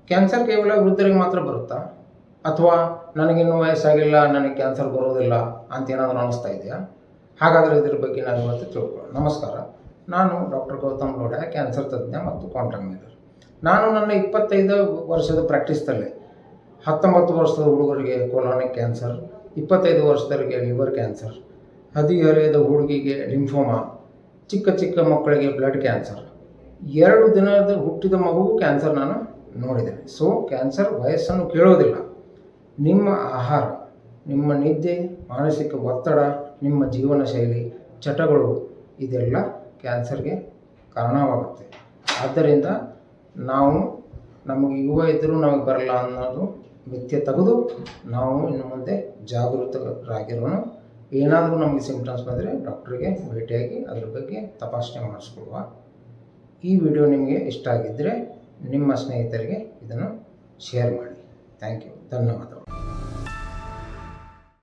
Cancer ಕೇವಲ ವೃದ್ಧರಿಗೆ ಮಾತ್ರ ಬರುತ್ತಾ, ಅಥವಾ ನನಗಿನ್ನೂ ವಯಸ್ಸಾಗಿಲ್ಲ, ನನಗೆ ಕ್ಯಾನ್ಸರ್ ಬರೋದಿಲ್ಲ ಅಂತ ಏನಾದರೂ ಅನ್ನಿಸ್ತಾ ಇದೆಯಾ? ಹಾಗಾದರೆ ಇದ್ರ ಬಗ್ಗೆ ನಾನು ಇವತ್ತು ತಿಳ್ಕೊಳ್ಳೋಣ. ನಮಸ್ಕಾರ, ನಾನು ಡಾಕ್ಟರ್ ಗೌತಮ್ ಗೌಡ, ಕ್ಯಾನ್ಸರ್ ತಜ್ಞ ಮತ್ತು ಕಾಂಟ್ರಾಕ್ಟ್. ನಾನು ನನ್ನ 25 ವರ್ಷದ ಪ್ರಾಕ್ಟೀಸ್ದಲ್ಲೇ 19 ವರ್ಷದ ಹುಡುಗರಿಗೆ ಕೊಲಾನಿಕ್ ಕ್ಯಾನ್ಸರ್, 25 ವರ್ಷದವರಿಗೆ ಲಿವರ್ ಕ್ಯಾನ್ಸರ್, ಹದಿಹರೆಯದ ಹುಡುಗಿಗೆ ಲಿಂಫೋಮಾ, ಚಿಕ್ಕ ಚಿಕ್ಕ ಮಕ್ಕಳಿಗೆ ಬ್ಲಡ್ ಕ್ಯಾನ್ಸರ್, 2 ದಿನದ ಹುಟ್ಟಿದ ಮಗುವು ಕ್ಯಾನ್ಸರ್ ನಾನು ನೋಡಿದ್ದೇನೆ. ಸೊ ಕ್ಯಾನ್ಸರ್ ವಯಸ್ಸನ್ನು ಕೇಳೋದಿಲ್ಲ. ನಿಮ್ಮ ಆಹಾರ, ನಿಮ್ಮ ನಿದ್ದೆ, ಮಾನಸಿಕ ಒತ್ತಡ, ನಿಮ್ಮ ಜೀವನ ಶೈಲಿ, ಚಟಗಳು ಇದೆಲ್ಲ ಕ್ಯಾನ್ಸರ್ಗೆ ಕಾರಣವಾಗುತ್ತೆ. ಆದ್ದರಿಂದ ನಮಗೆ ಯುವ ಇದ್ದರೂ ನಮಗೆ ಬರಲ್ಲ ಅನ್ನೋದು ಮಿಥ್ಯೆ ತೆಗೆದು ನಾವು ಇನ್ನು ಮುಂದೆ ಜಾಗೃತರಾಗಿರೋಣ. ಏನಾದರೂ ನಮಗೆ ಸಿಂಪ್ಟಮ್ಸ್ ಬಂದರೆ ಡಾಕ್ಟ್ರಿಗೆ ಭೇಟಿಯಾಗಿ ಅದ್ರ ಬಗ್ಗೆ ತಪಾಸಣೆ ಮಾಡಿಸ್ಕೊಳುವ. ಈ ವಿಡಿಯೋ ನಿಮಗೆ ಇಷ್ಟ ಆಗಿದ್ದರೆ ನಿಮ್ಮ ಸ್ನೇಹಿತರಿಗೆ ಇದನ್ನು ಶೇರ್ ಮಾಡಿ. ಥ್ಯಾಂಕ್ ಯು, ಧನ್ಯವಾದಗಳು.